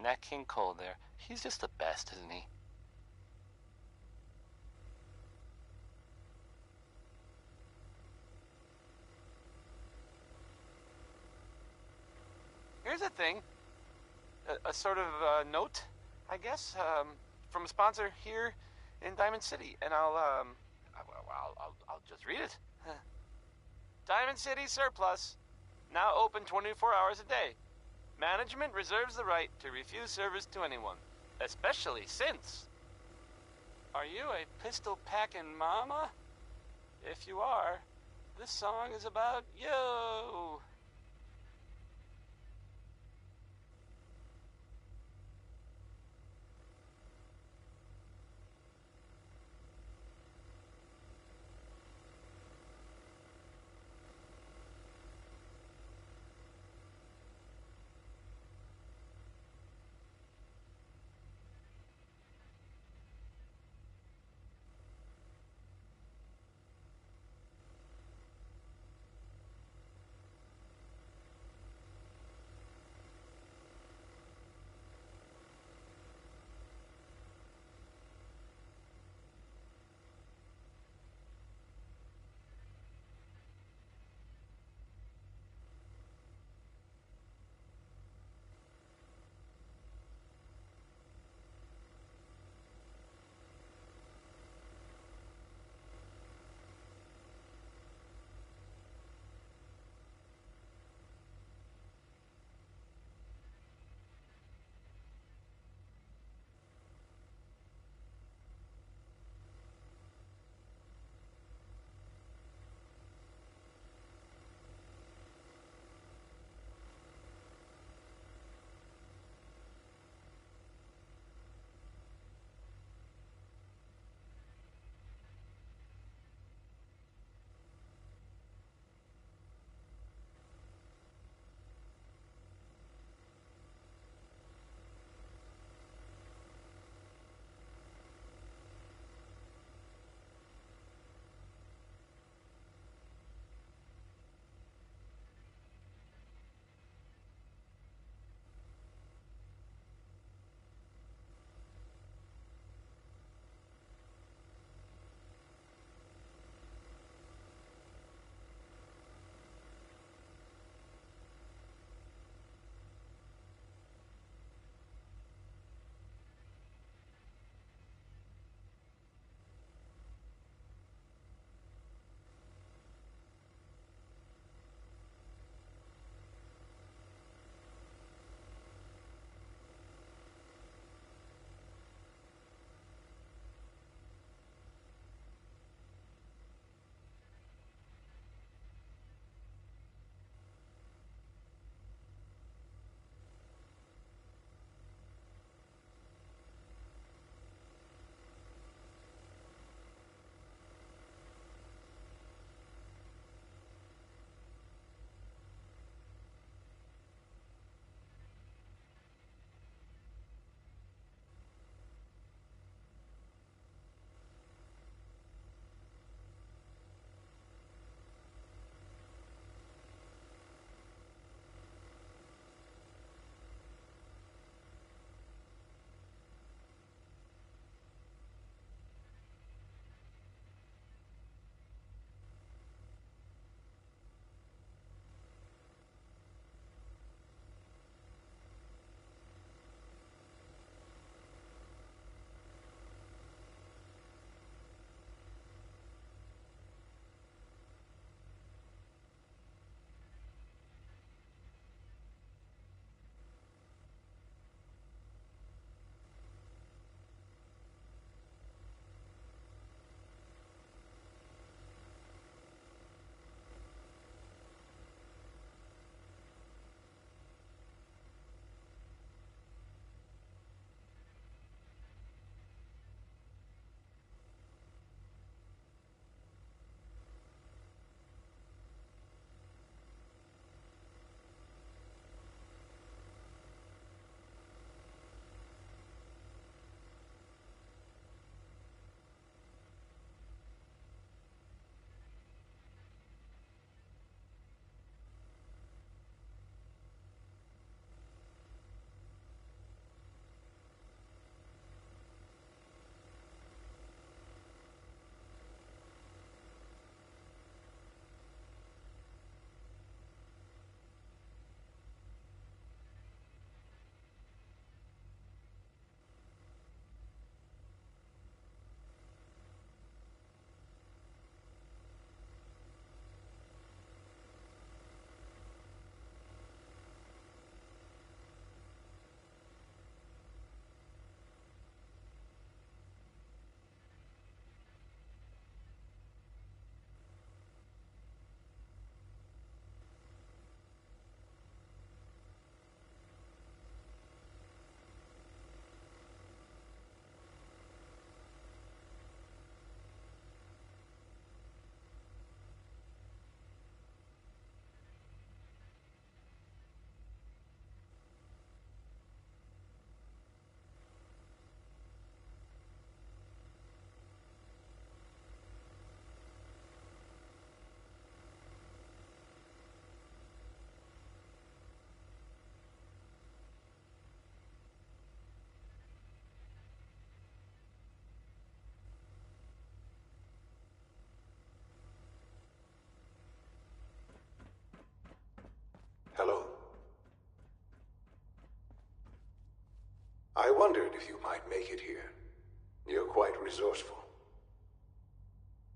Nat King Cole there. He's just the best, isn't he? Here's a thing. A sort of note, I guess, from a sponsor here in Diamond City, and I'll just read it. Diamond City Surplus, now open 24 hours a day. Management reserves the right to refuse service to anyone, especially since... Are you a pistol-packing mama? If you are, this song is about you. wondered if you might make it here. You're quite resourceful.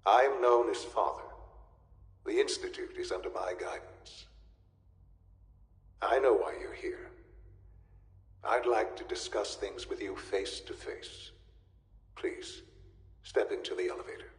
I'm known as Father. The Institute is under my guidance. I know why you're here. I'd like to discuss things with you face to face. Please, step into the elevator.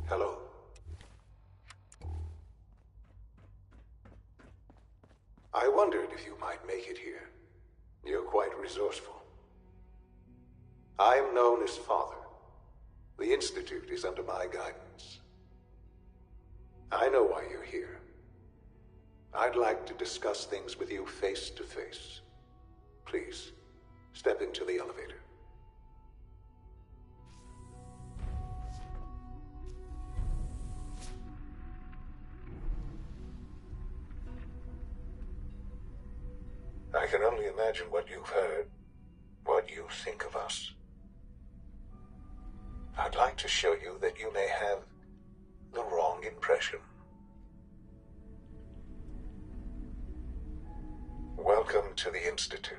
Hello. I wondered if you might make it here. You're quite resourceful. I'm known as Father. The Institute is under my guidance. I know why you're here. I'd like to discuss things with you face to face. Please, step into the elevator. I can only imagine what you've heard, what you think of us. I'd like to show you that you may have the wrong impression. Welcome to the Institute.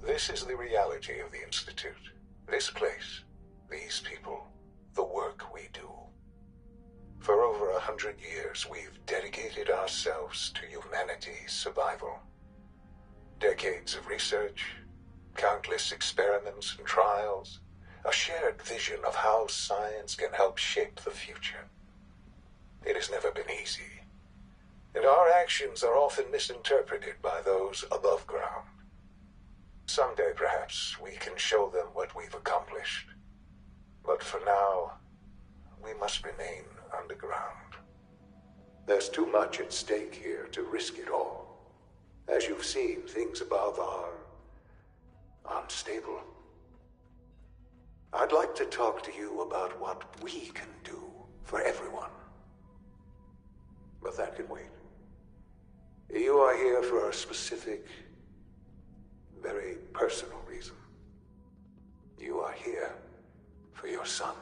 This is the reality of the Institute. This place, these people, the work we do. For over 100 years, we've dedicated ourselves to humanity's survival. Decades of research, countless experiments and trials, a shared vision of how science can help shape the future. It has never been easy, and our actions are often misinterpreted by those above ground. Someday, perhaps, we can show them what we've accomplished. But for now, we must remain underground. There's too much at stake here to risk it all. As you've seen, things above are unstable. I'd like to talk to you about what we can do for everyone. But that can wait. You are here for a specific, very personal reason. You are here for your son.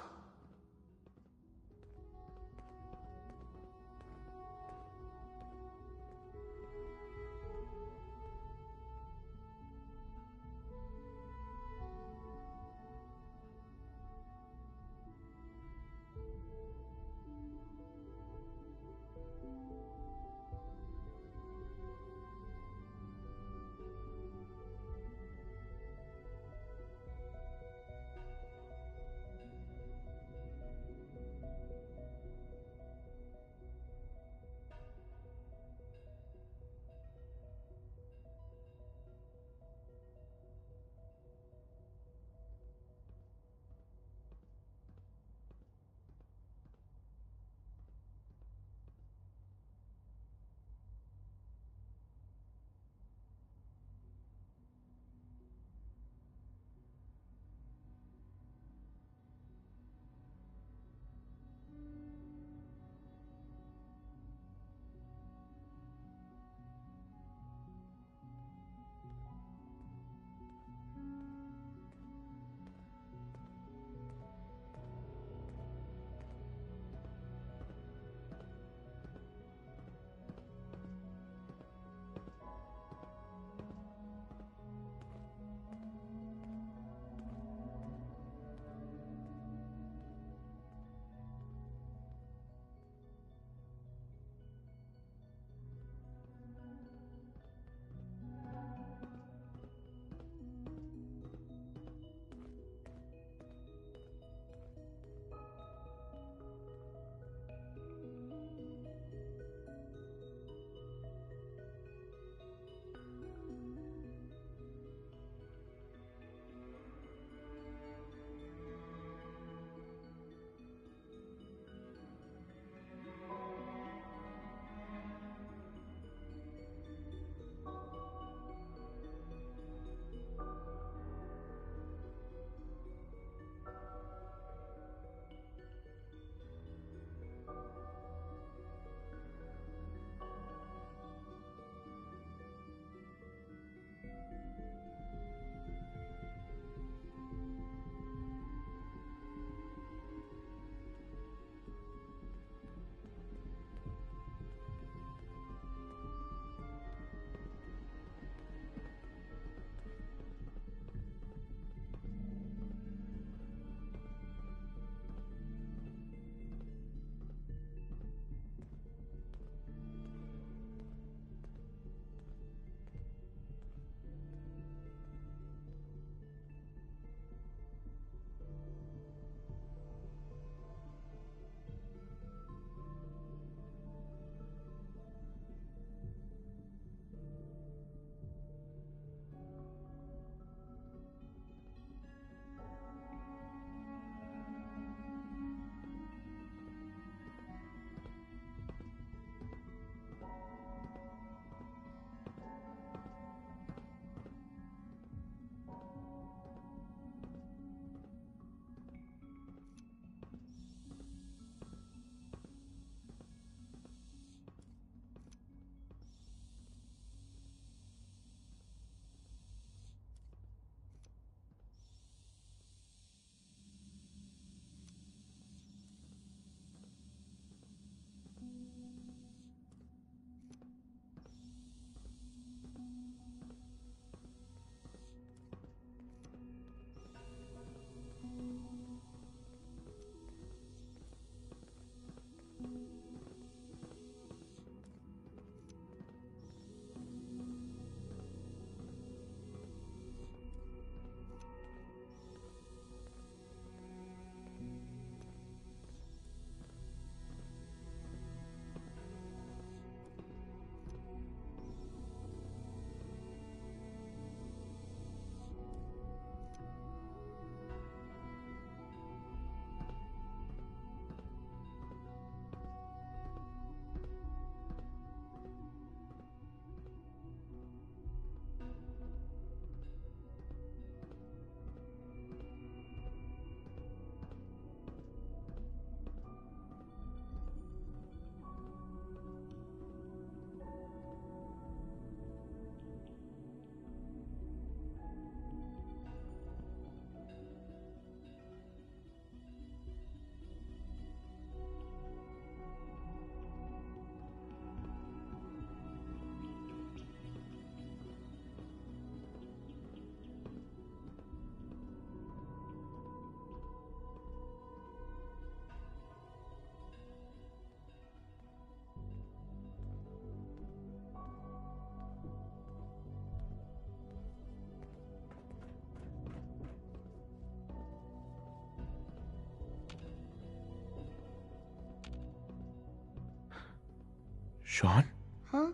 Sean? Huh?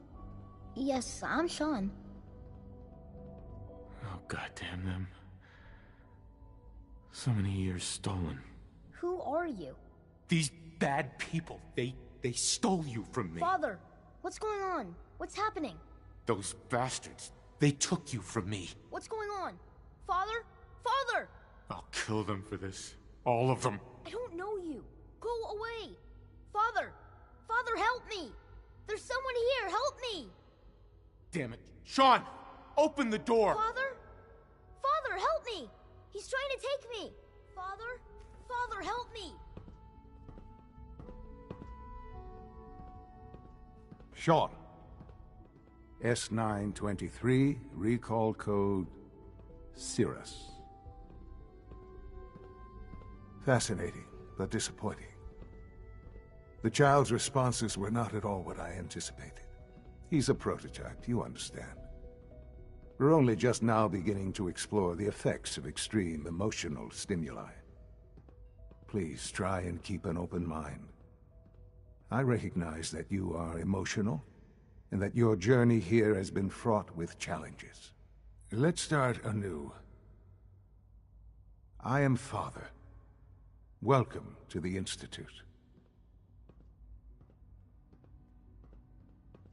Yes, I'm Sean. Oh, goddamn them. So many years stolen. Who are you? These bad people, they stole you from me. Father, what's going on? What's happening? Those bastards, they took you from me. What's going on? Father? Father! I'll kill them for this. All of them. I don't know you. Go away. Father! Father, help me! There's someone here, help me! Damn it. Sean! Open the door! Father? Father, help me! He's trying to take me! Father? Father, help me! Sean. S923, recall code Cirrus. Fascinating, but disappointing. The child's responses were not at all what I anticipated. He's a prototype, you understand. We're only just now beginning to explore the effects of extreme emotional stimuli. Please try and keep an open mind. I recognize that you are emotional, and that your journey here has been fraught with challenges. Let's start anew. I am Father. Welcome to the Institute.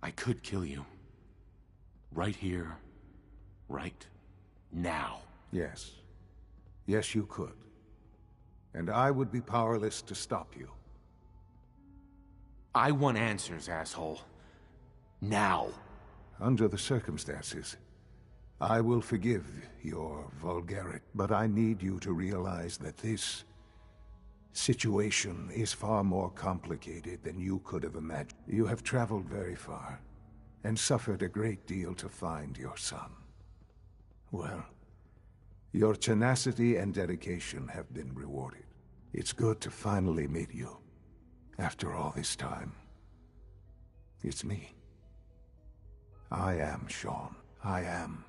I could kill you. Right here. Right now. Yes. Yes, you could. And I would be powerless to stop you. I want answers, asshole. Now. Under the circumstances, I will forgive your vulgarity, but I need you to realize that this situation is far more complicated than you could have imagined. You have traveled very far, and suffered a great deal to find your son. Well, your tenacity and dedication have been rewarded. It's good to finally meet you, after all this time. It's me. I am Sean. I am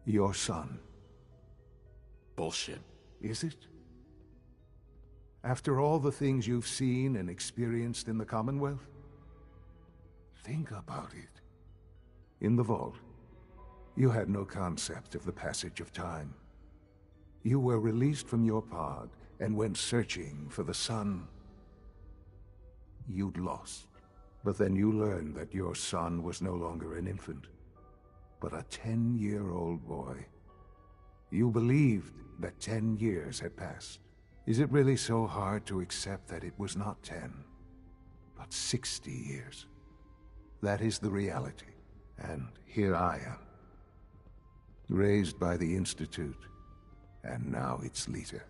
your son. Bullshit. Is it? After all the things you've seen and experienced in the Commonwealth? Think about it. In the vault, you had no concept of the passage of time. You were released from your pod and went searching for the son you'd lost. But then you learned that your son was no longer an infant, but a 10-year-old boy. You believed that 10 years had passed. Is it really so hard to accept that it was not 10, but 60 years? That is the reality, and here I am. Raised by the Institute, and now its leader.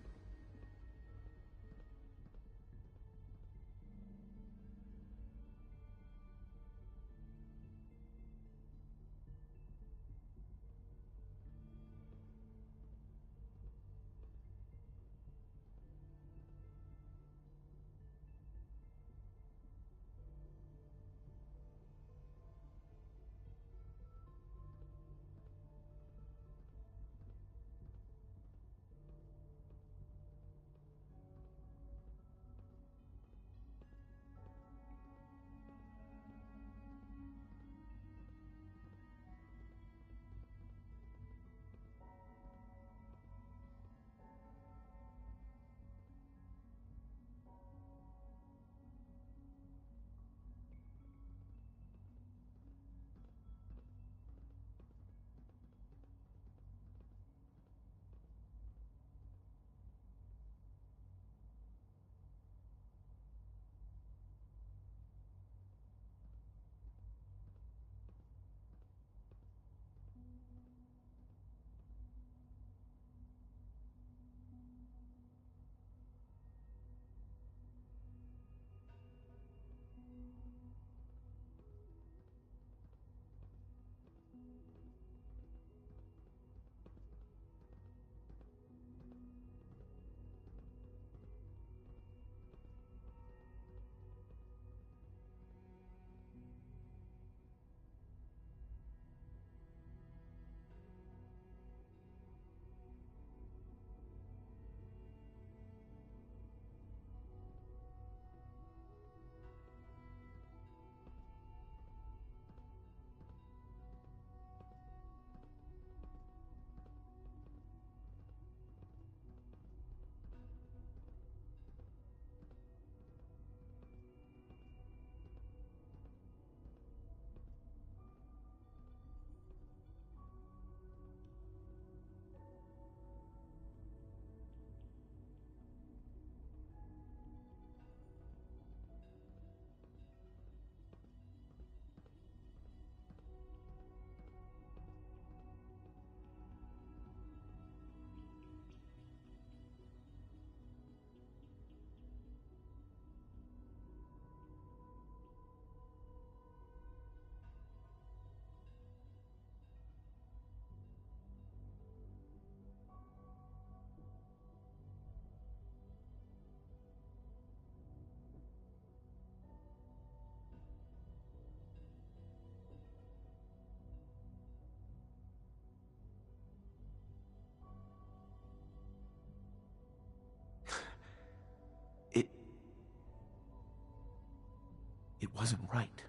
wasn't right,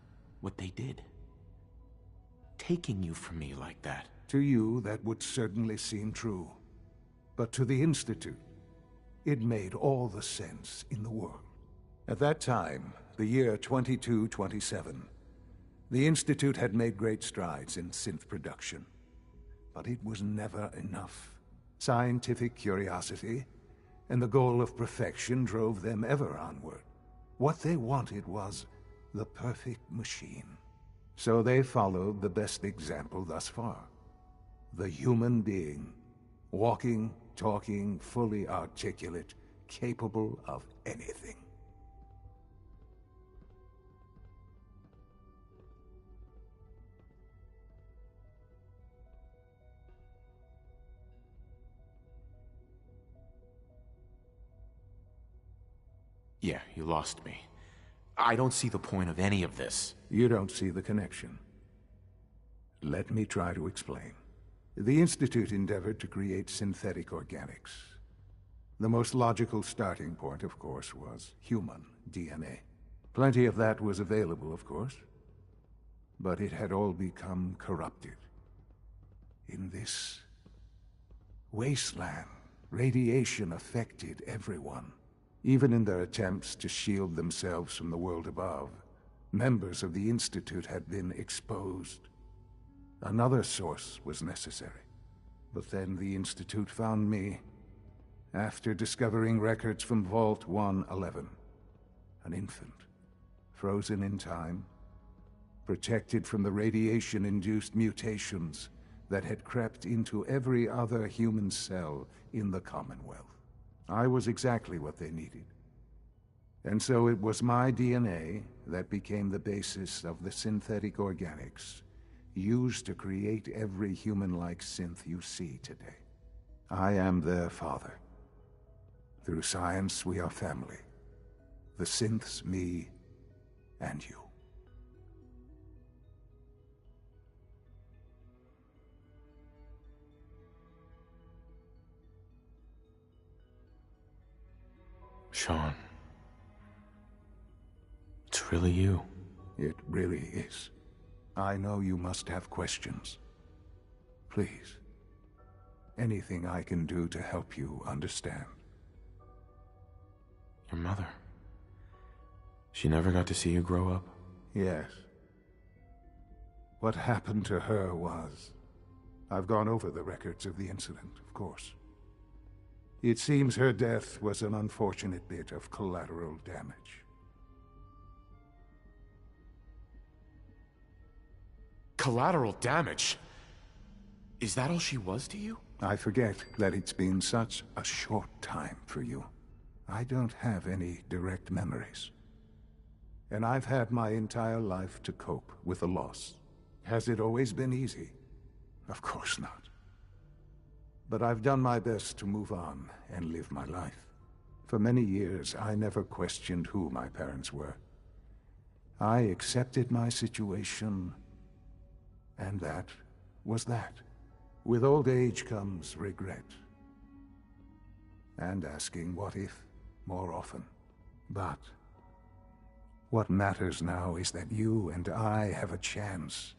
what they did. Taking you from me like that. To you, that would certainly seem true. But to the Institute, it made all the sense in the world. At that time, the year 2227, the Institute had made great strides in synth production. But it was never enough. Scientific curiosity and the goal of perfection drove them ever onward. What they wanted was the perfect machine. So they followed the best example thus far. The human being, walking, talking, fully articulate, capable of anything. Yeah, you lost me. I don't see the point of any of this. You don't see the connection. Let me try to explain. The Institute endeavored to create synthetic organics. The most logical starting point, of course, was human DNA. Plenty of that was available, of course. But it had all become corrupted. In this wasteland, radiation affected everyone. Even in their attempts to shield themselves from the world above, members of the Institute had been exposed. Another source was necessary. But then the Institute found me, after discovering records from Vault 111. An infant, frozen in time, protected from the radiation-induced mutations that had crept into every other human cell in the Commonwealth. I was exactly what they needed. And so it was my DNA that became the basis of the synthetic organics used to create every human-like synth you see today. I am their father. Through science, we are family. The synths, me, and you. Sean. It's really you. It really is. I know you must have questions. Please. Anything I can do to help you understand. Your mother. She never got to see you grow up? Yes. What happened to her was... I've gone over the records of the incident, of course. It seems her death was an unfortunate bit of collateral damage. Collateral damage? Is that all she was to you? I forget that it's been such a short time for you. I don't have any direct memories. And I've had my entire life to cope with the loss. Has it always been easy? Of course not. But I've done my best to move on and live my life. For many years, I never questioned who my parents were. I accepted my situation, and that was that. With old age comes regret. And asking what if more often. But what matters now is that you and I have a chance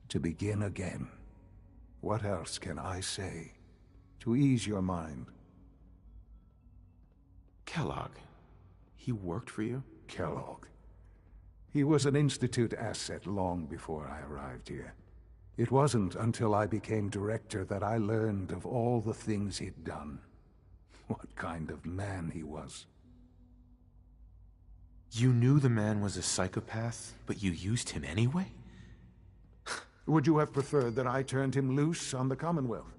to begin again. What else can I say to ease your mind? Kellogg. He worked for you? Kellogg. He was an Institute asset long before I arrived here. It wasn't until I became director that I learned of all the things he'd done. What kind of man he was. You knew the man was a psychopath, but you used him anyway? Would you have preferred that I turned him loose on the Commonwealth?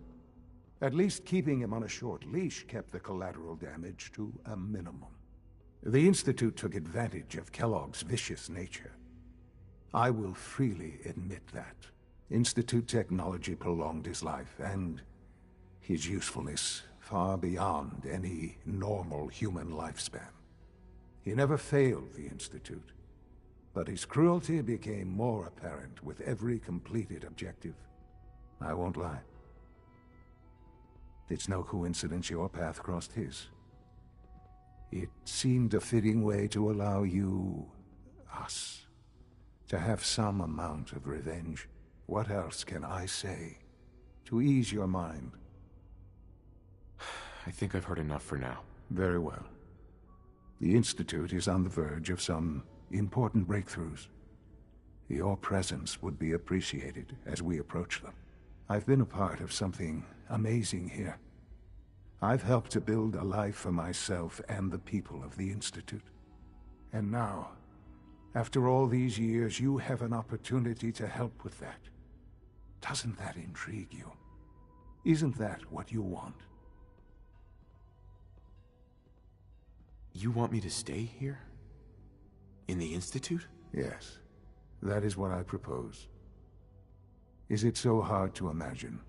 At least keeping him on a short leash kept the collateral damage to a minimum. The Institute took advantage of Kellogg's vicious nature. I will freely admit that. Institute technology prolonged his life, and his usefulness far beyond any normal human lifespan. He never failed the Institute, but his cruelty became more apparent with every completed objective. I won't lie. It's no coincidence your path crossed his. It seemed a fitting way to allow you, us, To have some amount of revenge. What else can I say? To ease your mind. I think I've heard enough for now. Very well. The Institute is on the verge of some important breakthroughs. Your presence would be appreciated as we approach them. I've been a part of something amazing here. I've helped to build a life for myself and the people of the Institute. And now, after all these years, you have an opportunity to help with that. Doesn't that intrigue you? Isn't that what you want? You want me to stay here? In the Institute? Yes, that is what I propose. Is it so hard to imagine?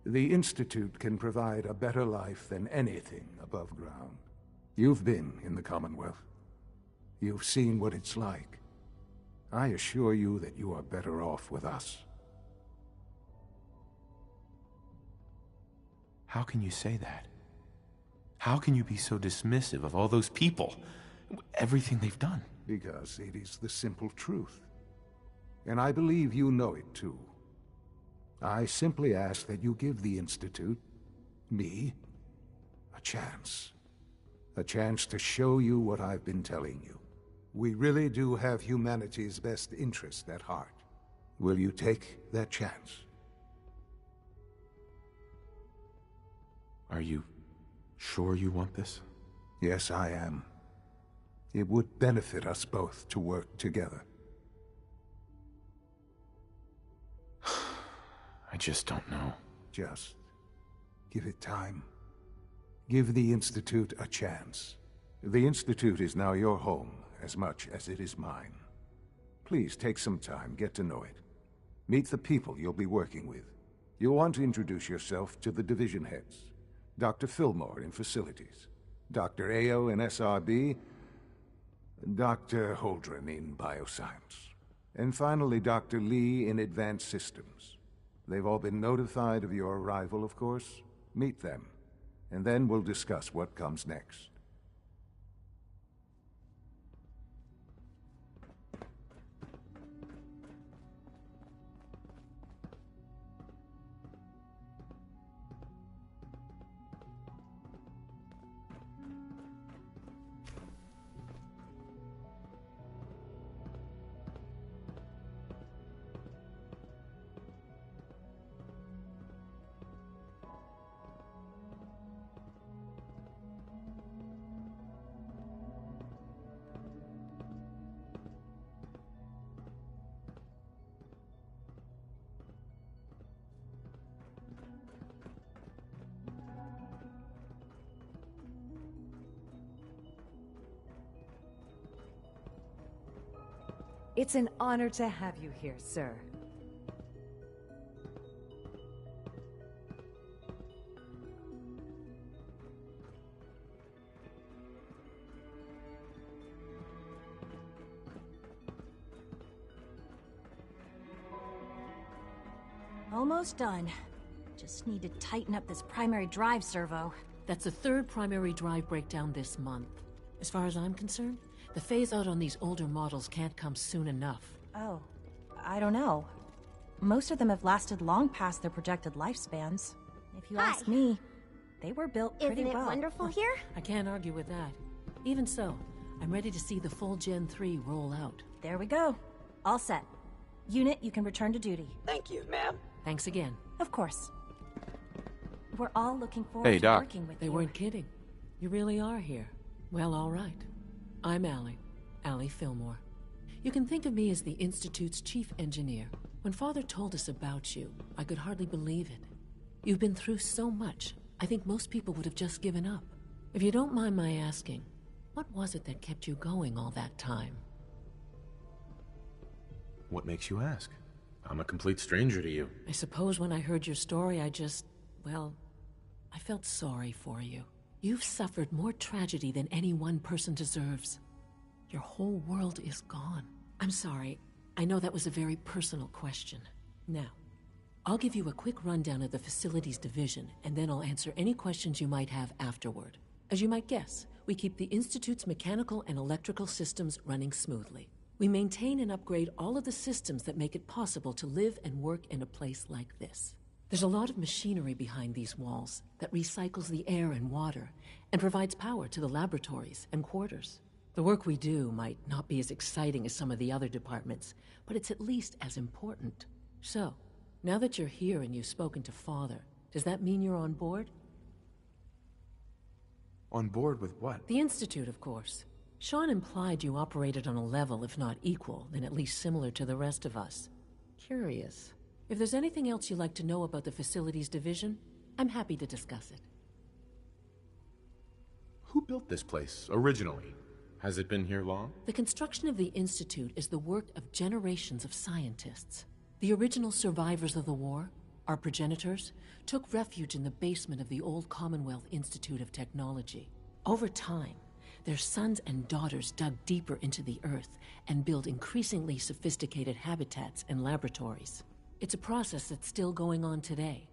The Institute can provide a better life than anything above ground. You've been in the Commonwealth. You've seen what it's like. I assure you that you are better off with us. How can you say that? How can you be so dismissive of all those people? Everything they've done? Because it is the simple truth. And I believe you know it too. I simply ask that you give the Institute, me, a chance. A chance to show you what I've been telling you. We really do have humanity's best interest at heart. Will you take that chance? Are you sure you want this? Yes, I am. It would benefit us both to work together. I just don't know. Just give it time. Give the Institute a chance. The Institute is now your home as much as it is mine. Please take some time, get to know it. Meet the people you'll be working with. You'll want to introduce yourself to the division heads. Dr. Fillmore in Facilities, Dr. Ao in SRB, Dr. Holdren in Bioscience, and finally Dr. Lee in Advanced Systems. They've all been notified of your arrival, of course. Meet them, and then we'll discuss what comes next. It's an honor to have you here, sir. Almost done. Just need to tighten up this primary drive servo. That's the third primary drive breakdown this month. As far as I'm concerned, the phase-out on these older models can't come soon enough. Oh, I don't know. Most of them have lasted long past their projected lifespans. If you ask me, they were built pretty well. Isn't it wonderful here? I can't argue with that. Even so, I'm ready to see the full Gen 3 roll out. There we go. All set. Unit, you can return to duty. Thank you, ma'am. Thanks again. Of course. We're all looking forward to Doc. working with They you. weren't kidding. You really are here. Well, all right. I'm Allie Fillmore. You can think of me as the Institute's chief engineer. When Father told us about you, I could hardly believe it. You've been through so much, I think most people would have just given up. If you don't mind my asking, what was it that kept you going all that time? What makes you ask? I'm a complete stranger to you. I suppose when I heard your story, I felt sorry for you. You've suffered more tragedy than any one person deserves. Your whole world is gone. I'm sorry. I know that was a very personal question. Now, I'll give you a quick rundown of the Facilities Division, and then I'll answer any questions you might have afterward. As you might guess, we keep the Institute's mechanical and electrical systems running smoothly. We maintain and upgrade all of the systems that make it possible to live and work in a place like this. There's a lot of machinery behind these walls that recycles the air and water and provides power to the laboratories and quarters. The work we do might not be as exciting as some of the other departments, but it's at least as important. So, now that you're here and you've spoken to Father, does that mean you're on board? On board with what? The Institute, of course. Sean implied you operated on a level, if not equal, then at least similar to the rest of us. Curious. If there's anything else you'd like to know about the Facilities Division, I'm happy to discuss it. Who built this place, originally? Has it been here long? The construction of the Institute is the work of generations of scientists. The original survivors of the war, our progenitors, took refuge in the basement of the old Commonwealth Institute of Technology. Over time, their sons and daughters dug deeper into the earth and built increasingly sophisticated habitats and laboratories. It's a process that's still going on today.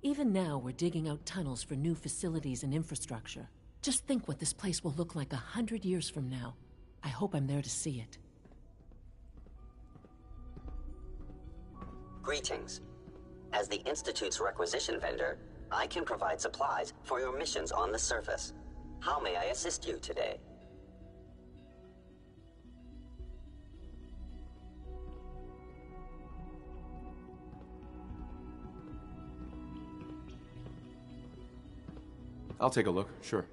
Even now, we're digging out tunnels for new facilities and infrastructure. Just think what this place will look like 100 years from now. I hope I'm there to see it. Greetings. As the Institute's requisition vendor, I can provide supplies for your missions on the surface. How may I assist you today? I'll take a look, sure.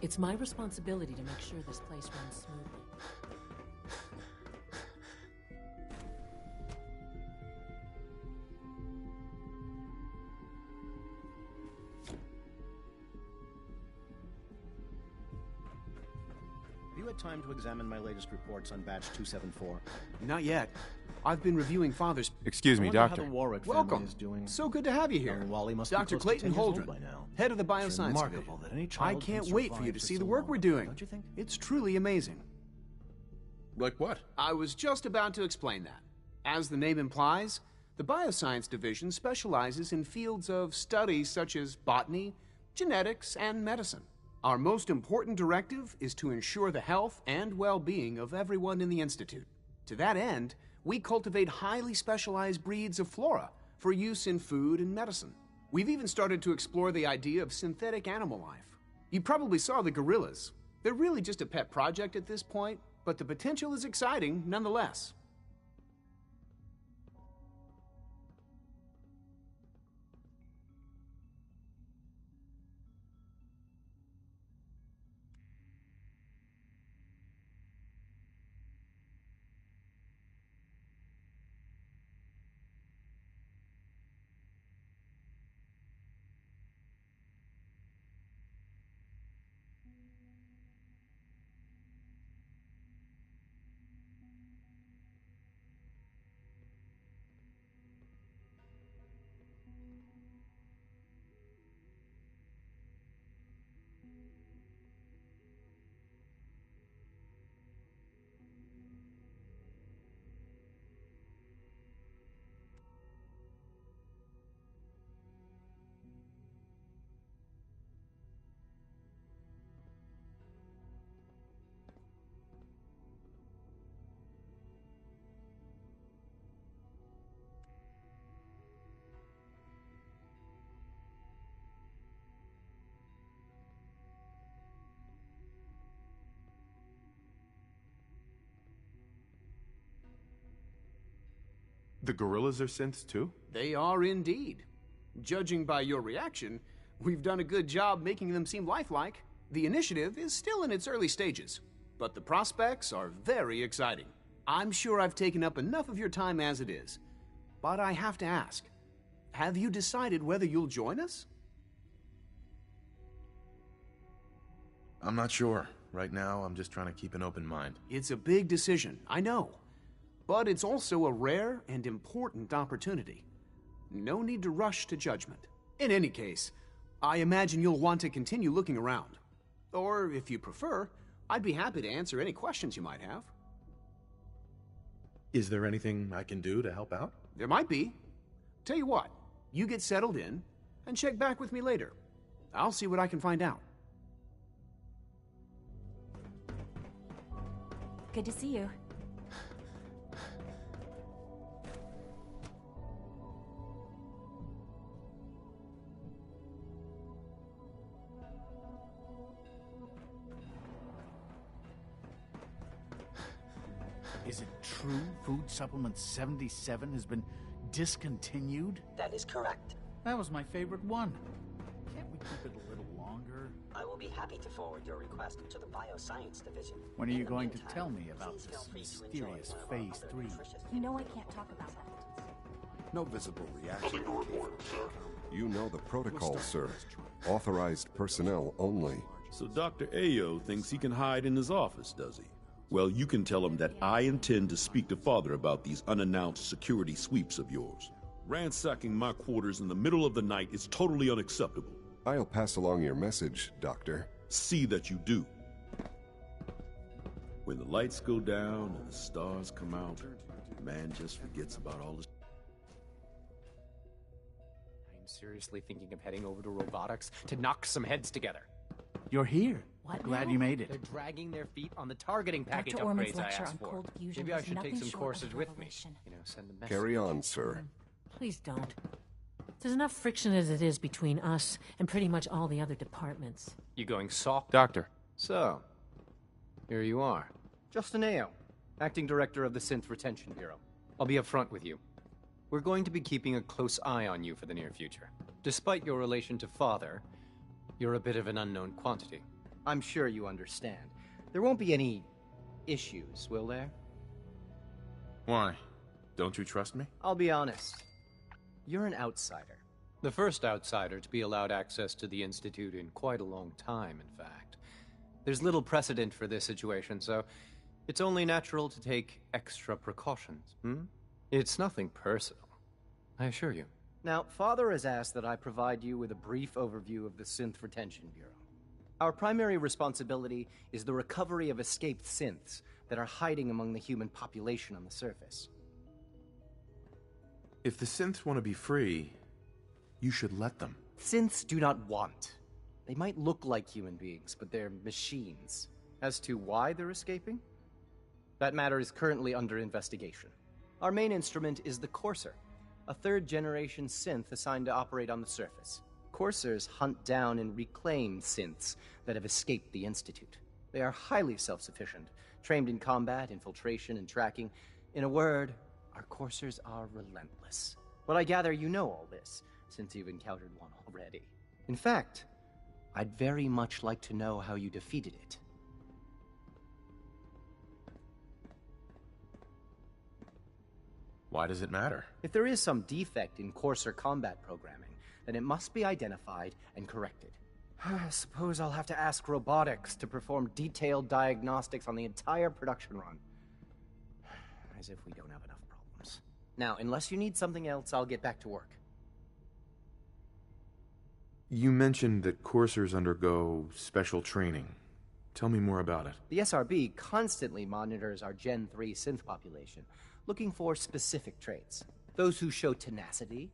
It's my responsibility to make sure this place runs smoothly. had time to examine my latest reports on batch 274? Not yet. I've been reviewing Father's... Excuse me, Doctor. Welcome. Is doing. So good to have you here. Wally must Dr. be close Clayton to 10 years old Holdren, by now. head of the It's Bioscience remarkable Division. that any I child can't can wait for survive you to see so the work long, we're doing. Don't you think? It's truly amazing. Like what? I was just about to explain that. As the name implies, the Bioscience Division specializes in fields of study such as botany, genetics, and medicine. Our most important directive is to ensure the health and well-being of everyone in the Institute. To that end, we cultivate highly specialized breeds of flora for use in food and medicine. We've even started to explore the idea of synthetic animal life. You probably saw the gorillas. They're really just a pet project at this point, but the potential is exciting nonetheless. The gorillas are synths too? They are indeed. Judging by your reaction, we've done a good job making them seem lifelike. The initiative is still in its early stages, but the prospects are very exciting. I'm sure I've taken up enough of your time as it is, but I have to ask, have you decided whether you'll join us? I'm not sure. Right now, I'm just trying to keep an open mind. It's a big decision, I know. But it's also a rare and important opportunity. No need to rush to judgment. In any case, I imagine you'll want to continue looking around. Or, if you prefer, I'd be happy to answer any questions you might have. Is there anything I can do to help out? There might be. Tell you what, you get settled in, and check back with me later. I'll see what I can find out. Good to see you. Is it true Food Supplement 77 has been discontinued? That is correct. That was my favorite one. Can't we keep it a little longer? I will be happy to forward your request to the Bioscience Division. When are you going to tell me about this mysterious Phase 3? You know I can't talk about that. No visible reaction. Nothing to report, sir. You know the protocol, sir. Authorized personnel only. So Dr. Ayo thinks he can hide in his office, does he? Well, you can tell him that I intend to speak to Father about these unannounced security sweeps of yours. Ransacking my quarters in the middle of the night is totally unacceptable. I'll pass along your message, Doctor. See that you do. When the lights go down and the stars come out, man just forgets about all this. I'm seriously thinking of heading over to robotics to knock some heads together. You're here. What Glad now? you made it. They're dragging their feet on the targeting package Dr. Orman's upgrades I lecture asked on for. cold fusion Maybe I was should take nothing some short courses of a with me. revelation. You know, send a message. Carry on, sir. Please don't. There's enough friction as it is between us and pretty much all the other departments. You going soft? Doctor. So, here you are. Justin Ayo, Acting Director of the Synth Retention Bureau. I'll be upfront with you. We're going to be keeping a close eye on you for the near future. Despite your relation to Father, you're a bit of an unknown quantity. I'm sure you understand. There won't be any issues, will there? Why? Don't you trust me? I'll be honest. You're an outsider. The first outsider to be allowed access to the Institute in quite a long time, in fact. There's little precedent for this situation, so it's only natural to take extra precautions, It's nothing personal, I assure you. Now, Father has asked that I provide you with a brief overview of the Synth Retention Bureau. Our primary responsibility is the recovery of escaped synths that are hiding among the human population on the surface. If the synths want to be free, you should let them. Synths do not want. They might look like human beings, but they're machines. As to why they're escaping? That matter is currently under investigation. Our main instrument is the Courser, a third-generation synth assigned to operate on the surface. Coursers hunt down and reclaim synths that have escaped the Institute. They are highly self-sufficient, trained in combat, infiltration, and tracking. In a word, our Coursers are relentless. But I gather you know all this, since you've encountered one already. In fact, I'd very much like to know how you defeated it. Why does it matter? If there is some defect in Courser combat programming, then it must be identified and corrected. I suppose I'll have to ask robotics to perform detailed diagnostics on the entire production run. As if we don't have enough problems. Now, unless you need something else, I'll get back to work. You mentioned that coursers undergo special training. Tell me more about it. The SRB constantly monitors our Gen 3 synth population, looking for specific traits. Those who show tenacity,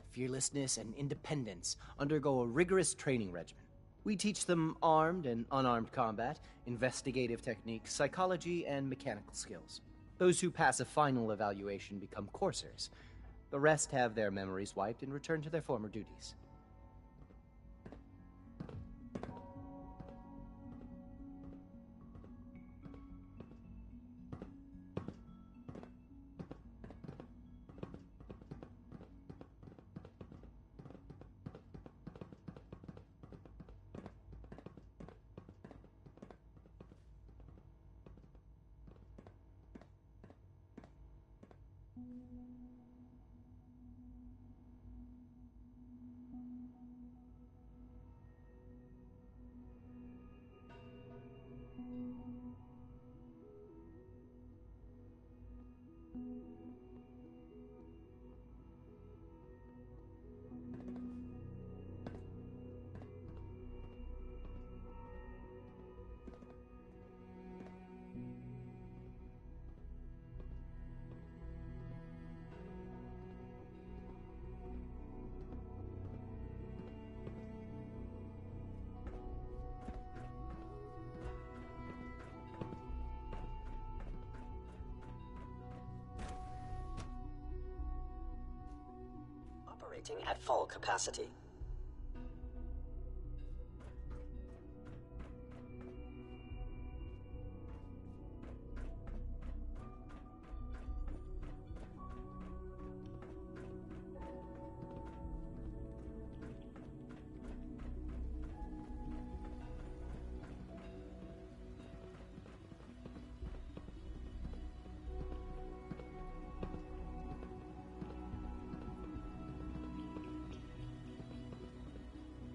fearlessness, and independence undergo a rigorous training regimen. We teach them armed and unarmed combat, investigative techniques, psychology, and mechanical skills. Those who pass a final evaluation become coursers. The rest have their memories wiped and return to their former duties. Operating at full capacity.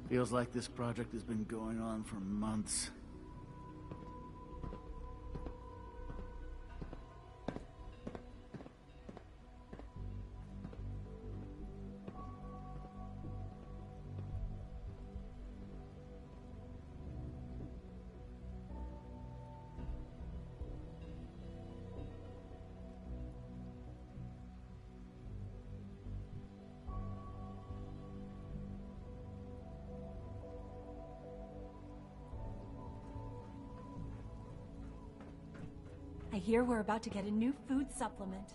Feels like this project has been going on for months. I hear we're about to get a new food supplement.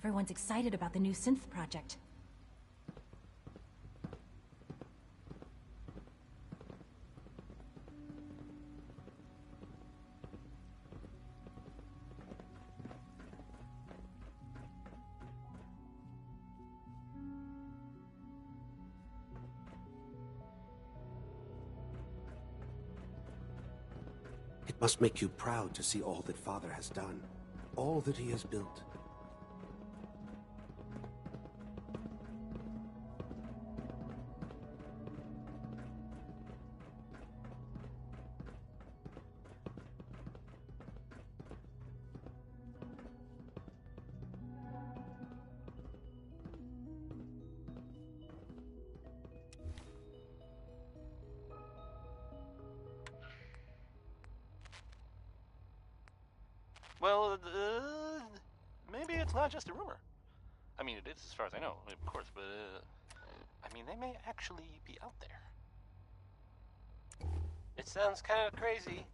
Everyone's excited about the new synth project. It must make you proud to see all that Father has done, all that he has built. Well, maybe it's not just a rumor. I mean, it is as far as I know, of course, but, I mean, they may actually be out there. It sounds kind of crazy,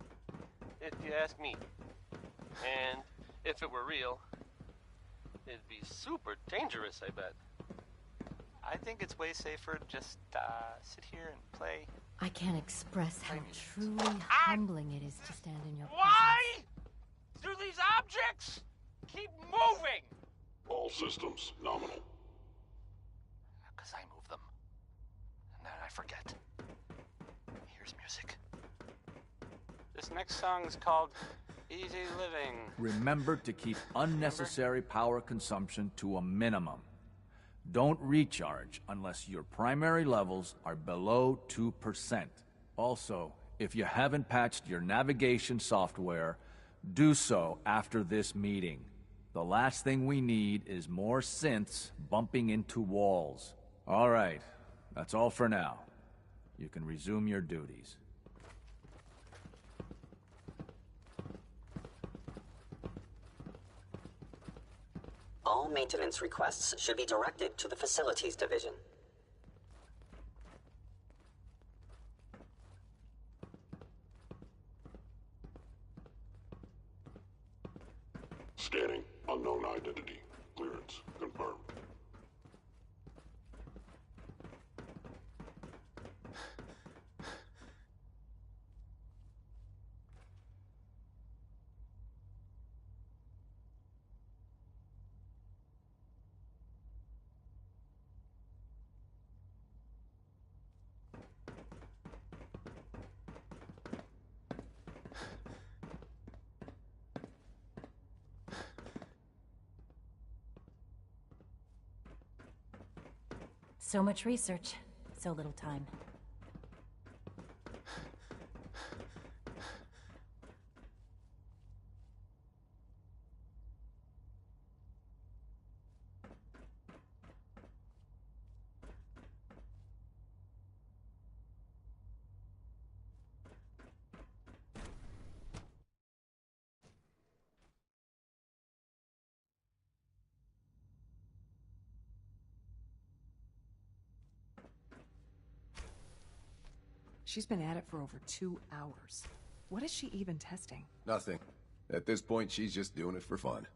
if you ask me. And if it were real, it'd be super dangerous, I bet. I think it's way safer to just sit here and play. I can't express how truly humbling it is to stand in your presence. Why do these objects keep moving? All systems nominal. Because I move them. And then I forget. Here's music. This next song is called Easy Living. Remember to keep unnecessary power consumption to a minimum. Don't recharge unless your primary levels are below 2%. Also, if you haven't patched your navigation software, do so after this meeting. The last thing we need is more synths bumping into walls. All right, that's all for now. You can resume your duties. All maintenance requests should be directed to the Facilities Division. Scanning. Unknown identity. Clearance confirmed. So much research, so little time. She's been at it for over 2 hours. What is she even testing? Nothing. At this point, she's just doing it for fun.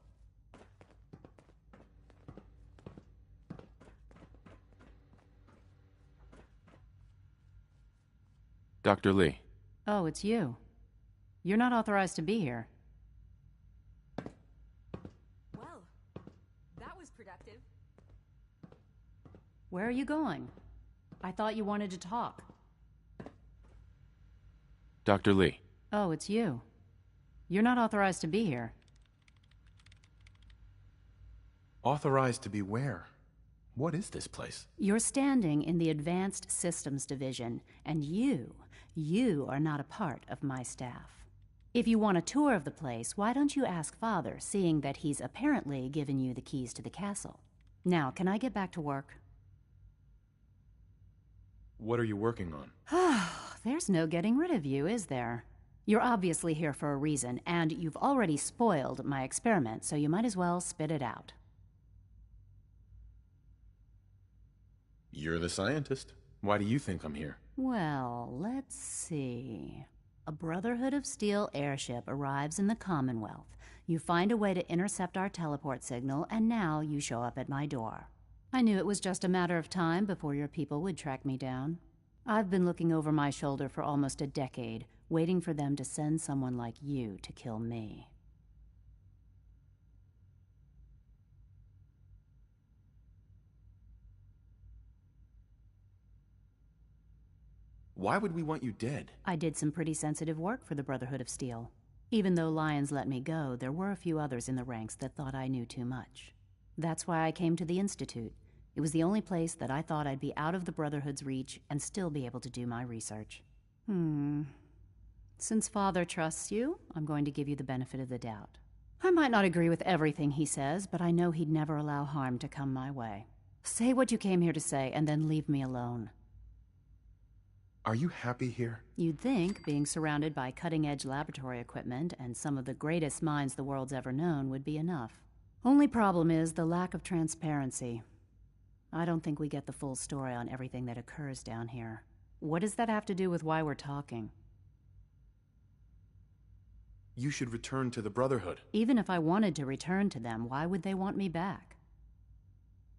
Dr. Lee. Oh, it's you. You're not authorized to be here. Well, that was productive. Where are you going? I thought you wanted to talk. Dr. Lee. Oh, it's you. You're not authorized to be here. Authorized to be where? What is this place? You're standing in the Advanced Systems Division, and you are not a part of my staff. If you want a tour of the place, why don't you ask Father, seeing that he's apparently given you the keys to the castle? Now, can I get back to work? What are you working on? There's no getting rid of you, is there? You're obviously here for a reason, and you've already spoiled my experiment, so you might as well spit it out. You're the scientist. Why do you think I'm here? Well, let's see. A Brotherhood of Steel airship arrives in the Commonwealth. You find a way to intercept our teleport signal, and now you show up at my door. I knew it was just a matter of time before your people would track me down. I've been looking over my shoulder for almost a decade, waiting for them to send someone like you to kill me. Why would we want you dead? I did some pretty sensitive work for the Brotherhood of Steel. Even though Lyons let me go, there were a few others in the ranks that thought I knew too much. That's why I came to the Institute. It was the only place that I thought I'd be out of the Brotherhood's reach and still be able to do my research. Since Father trusts you, I'm going to give you the benefit of the doubt. I might not agree with everything he says, but I know he'd never allow harm to come my way. Say what you came here to say, and then leave me alone. Are you happy here? You'd think being surrounded by cutting-edge laboratory equipment and some of the greatest minds the world's ever known would be enough. Only problem is the lack of transparency. I don't think we get the full story on everything that occurs down here. What does that have to do with why we're talking? You should return to the Brotherhood. Even if I wanted to return to them, why would they want me back?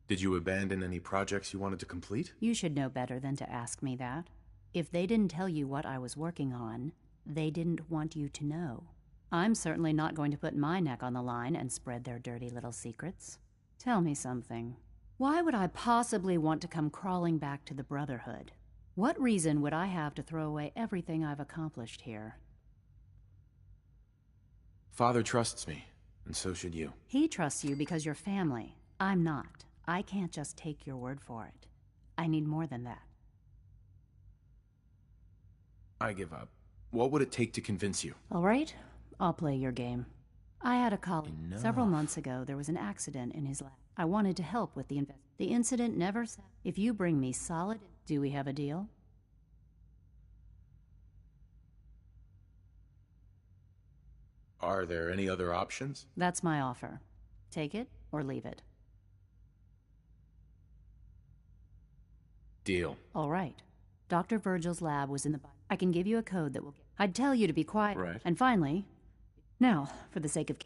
Did you abandon any projects you wanted to complete? You should know better than to ask me that. If they didn't tell you what I was working on, they didn't want you to know. I'm certainly not going to put my neck on the line and spread their dirty little secrets. Tell me something. Why would I possibly want to come crawling back to the Brotherhood? What reason would I have to throw away everything I've accomplished here? Father trusts me, and so should you. He trusts you because you're family. I'm not. I can't just take your word for it. I need more than that. I give up. What would it take to convince you? All right, I'll play your game. I had a colleague. Several months ago, there was an accident in his lab. I wanted to help with the investigation. The incident never said, if you bring me solid, do we have a deal? Are there any other options? That's my offer. Take it or leave it. Deal. All right. Dr. Virgil's lab was in the... I can give you a code that will... I'd tell you to be quiet. Right. And finally... Now, for the sake of...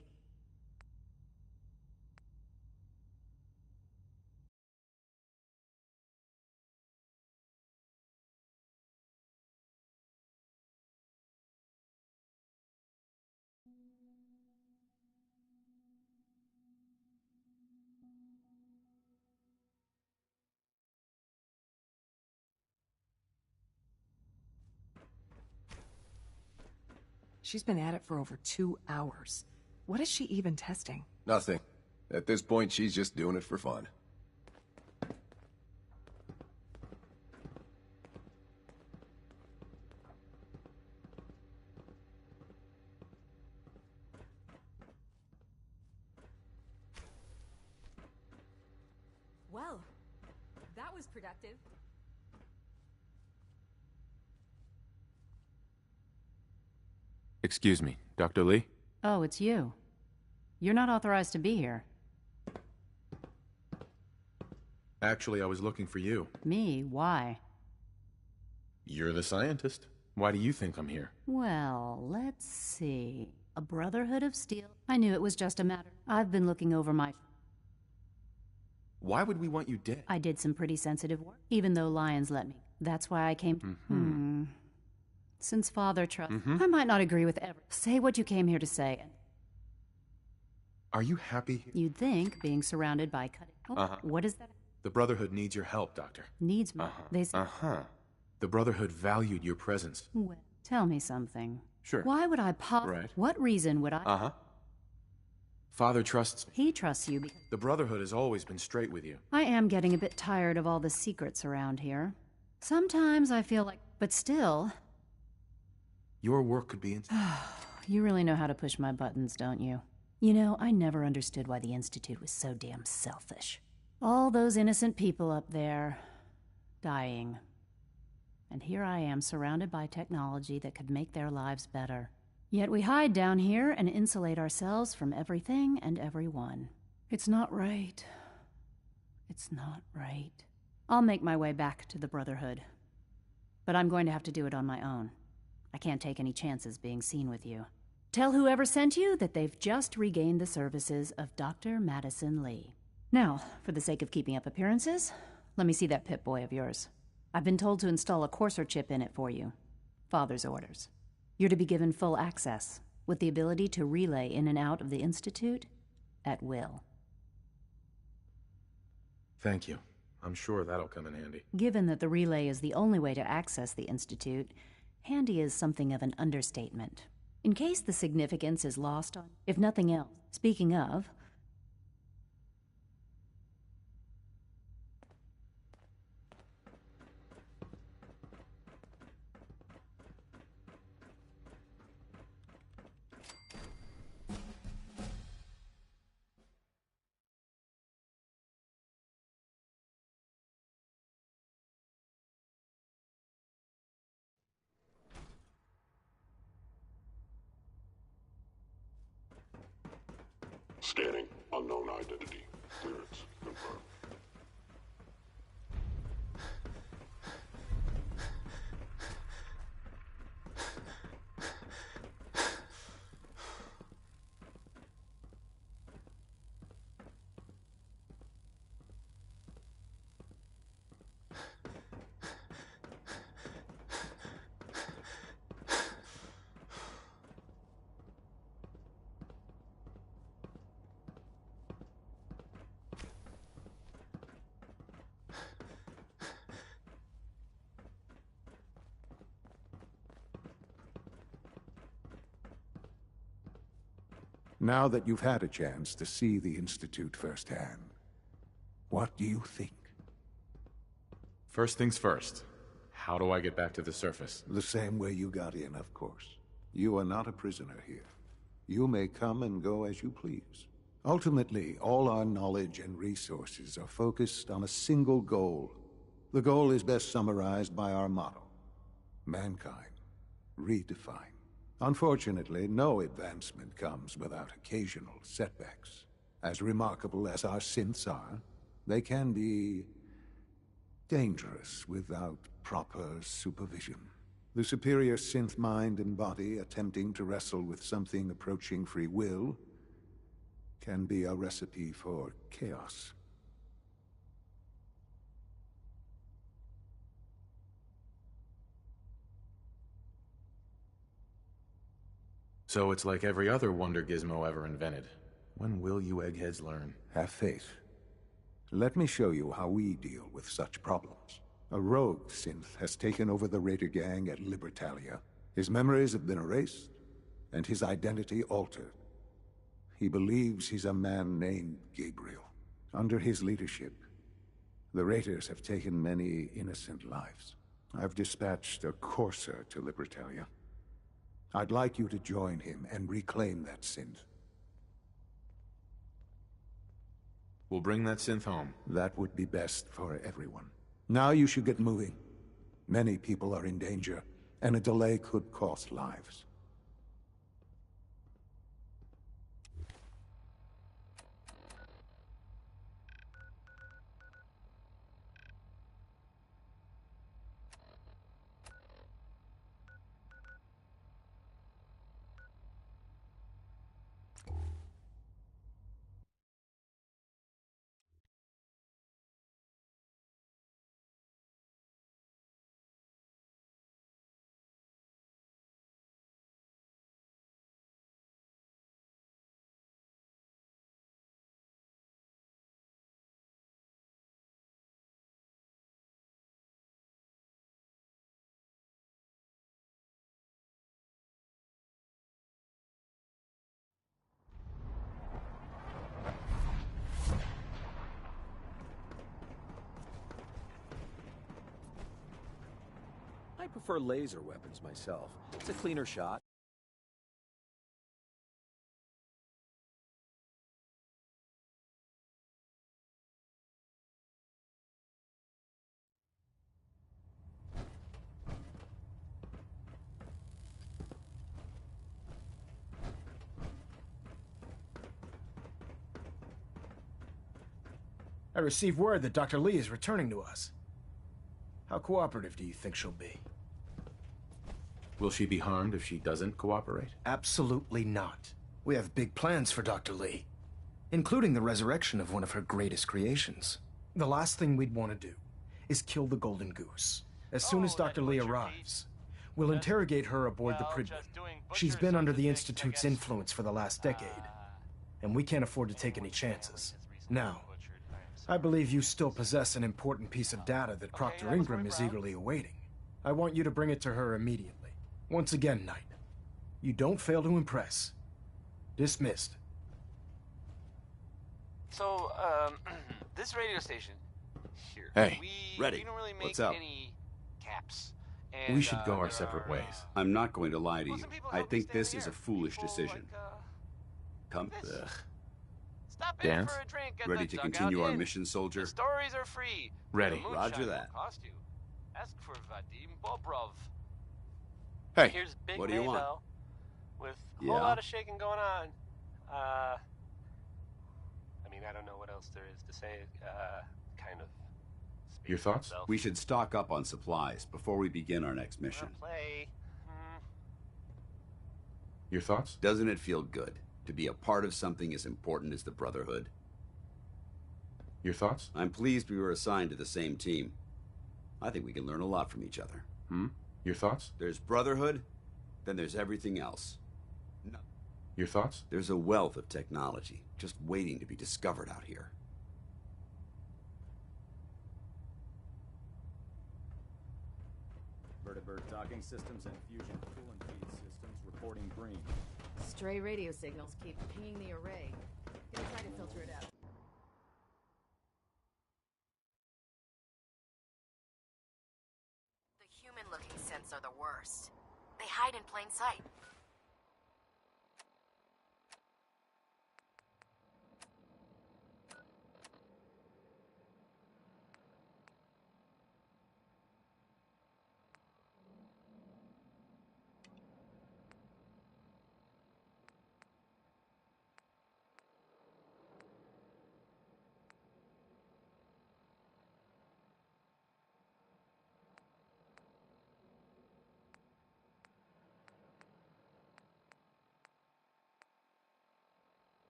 She's been at it for over 2 hours. What is she even testing? Nothing. At this point, she's just doing it for fun. Well, that was productive. Excuse me, Dr. Lee? Oh, it's you. You're not authorized to be here. Actually, I was looking for you. Me? Why? You're the scientist. Why do you think I'm here? Well, let's see. A Brotherhood of Steel? I knew it was just a matter. I've been looking over my... Why would we want you dead? I did some pretty sensitive work, even though Lyons let me. That's why I came... Since Father trusts... I might not agree with every... Say what you came here to say. Are you happy here? You'd think, being surrounded by cutting... Oh, what is that? The Brotherhood needs your help, Doctor. Needs me? They say... The Brotherhood valued your presence. Well, tell me something. Sure. Why would I Right. What reason would I... Father trusts me. He trusts you because... The Brotherhood has always been straight with you. I am getting a bit tired of all the secrets around here. Sometimes I feel like... But still... Your work could be... You really know how to push my buttons, don't you? You know, I never understood why the Institute was so damn selfish. All those innocent people up there... dying. And here I am, surrounded by technology that could make their lives better. Yet we hide down here and insulate ourselves from everything and everyone. It's not right. It's not right. I'll make my way back to the Brotherhood. But I'm going to have to do it on my own. I can't take any chances being seen with you. Tell whoever sent you that they've just regained the services of Dr. Madison Lee. Now, for the sake of keeping up appearances, let me see that Pip-Boy of yours. I've been told to install a Courser chip in it for you. Father's orders. You're to be given full access, with the ability to relay in and out of the Institute at will. Thank you. I'm sure that'll come in handy. Given that the relay is the only way to access the Institute, handy is something of an understatement. In case the significance is lost on, if nothing else. Speaking of, Scanning. Unknown identity. Clearance confirmed. Now that you've had a chance to see the Institute firsthand, what do you think? First things first. How do I get back to the surface? The same way you got in, of course. You are not a prisoner here. You may come and go as you please. Ultimately, all our knowledge and resources are focused on a single goal. The goal is best summarized by our motto: mankind, redefined. Unfortunately, no advancement comes without occasional setbacks. As remarkable as our synths are, they can be dangerous without proper supervision. The superior synth mind and body attempting to wrestle with something approaching free will can be a recipe for chaos. So it's like every other wonder gizmo ever invented. When will you eggheads learn? Have faith. Let me show you how we deal with such problems. A rogue synth has taken over the Raider gang at Libertalia. His memories have been erased, and his identity altered. He believes he's a man named Gabriel. Under his leadership, the Raiders have taken many innocent lives. I've dispatched a Courser to Libertalia. I'd like you to join him and reclaim that synth. We'll bring that synth home. That would be best for everyone. Now you should get moving. Many people are in danger, and a delay could cost lives. I prefer laser weapons myself. It's a cleaner shot. I received word that Dr. Lee is returning to us. How cooperative do you think she'll be? Will she be harmed if she doesn't cooperate? Absolutely not. We have big plans for Dr. Lee, including the resurrection of one of her greatest creations. The last thing we'd want to do is kill the Golden Goose. As soon as Dr. Lee arrives, we'll interrogate her aboard the Pridwood. She's been under the Institute's influence for the last decade, and we can't afford to take any chances. Now, I believe you still possess an important piece of data that Proctor Ingram is eagerly awaiting. I want you to bring it to her immediately. Once again, Knight, you don't fail to impress. Dismissed. So, this radio station here. Hey, we ready. don't really make What's up? any caps. We should go our separate ways. I'm not going to lie to you. I think this is a foolish decision. Come. Stop in Dance? for a drink at Ready the to Dugout continue our Inn. mission, soldier? The stories are free. Ready. The moonshine Roger that. won't cost you. Ask for Vadim Bobrov. Hey. Here's Big What do you want? Maybell with a Yeah? whole lot of shaking going on. I mean, I don't know what else there is to say. Kind of. Your thoughts? We should stock up on supplies before we begin our next mission. Play. Your thoughts? Doesn't it feel good to be a part of something as important as the Brotherhood? Your thoughts? I'm pleased we were assigned to the same team. I think we can learn a lot from each other. Your thoughts? There's Brotherhood, then there's everything else. No. Your thoughts? There's a wealth of technology just waiting to be discovered out here. Vertibird docking systems and fusion coolant feed systems reporting green. Stray radio signals keep pinging the array. Gonna try to filter it out. The human-looking synths are the worst. They hide in plain sight.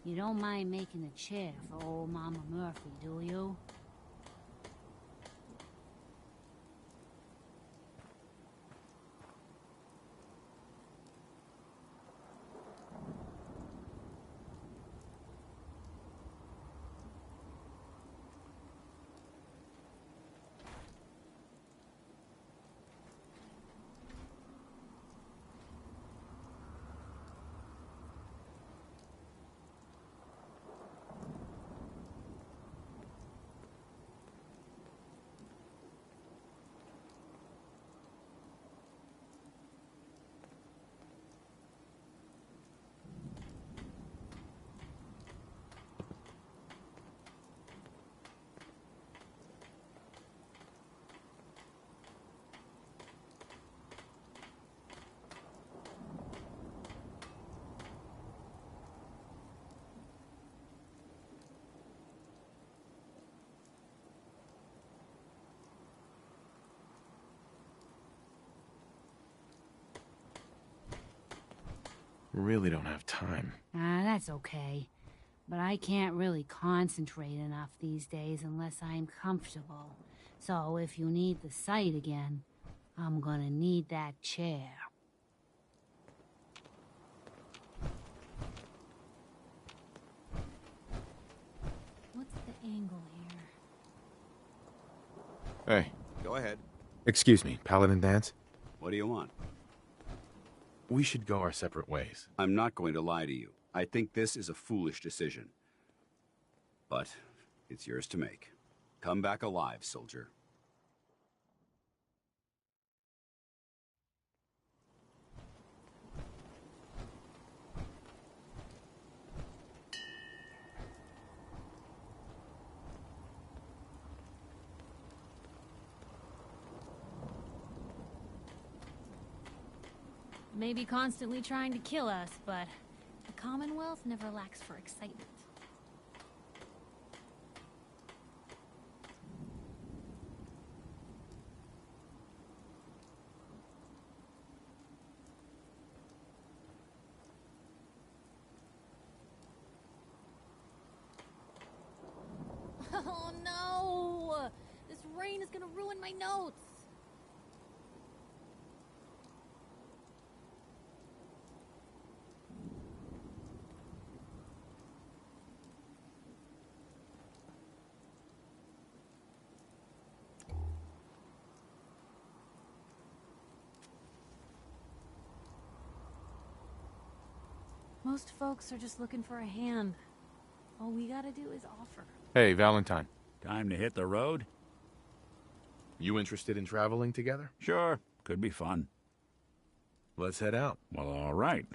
You don't mind making a chair for old Mama Murphy, do you? really don't have time. That's okay. But I can't really concentrate enough these days unless I'm comfortable. So if you need the sight again, I'm gonna need that chair. What's the angle here? Hey. Go ahead. Excuse me, Paladin Danse? What do you want? We should go our separate ways. I'm not going to lie to you. I think this is a foolish decision. But it's yours to make. Come back alive, soldier. Maybe constantly trying to kill us, but the Commonwealth never lacks for excitement. Oh no! This rain is gonna ruin my notes! Most folks are just looking for a hand. All we gotta do is offer. Hey, Valentine. Time to hit the road? You interested in traveling together? Sure. Could be fun. Let's head out. Well, all right.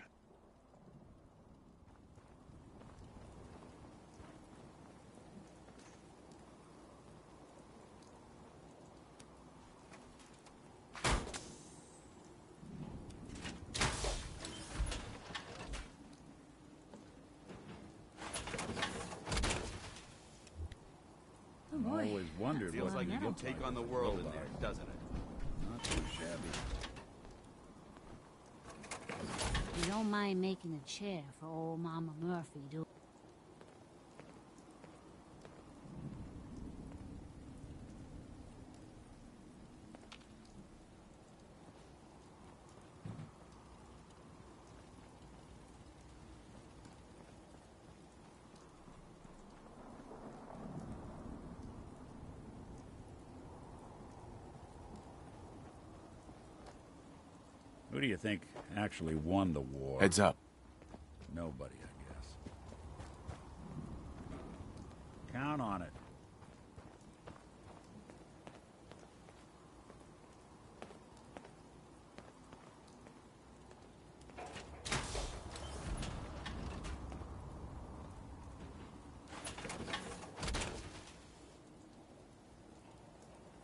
Always wondered Feels what like you can metal take part on the of world in robot. there, doesn't it? Not too shabby. You don't mind making a chair for old Mama Murphy, do Who do you think actually won the war? Heads up. Nobody, I guess. Count on it.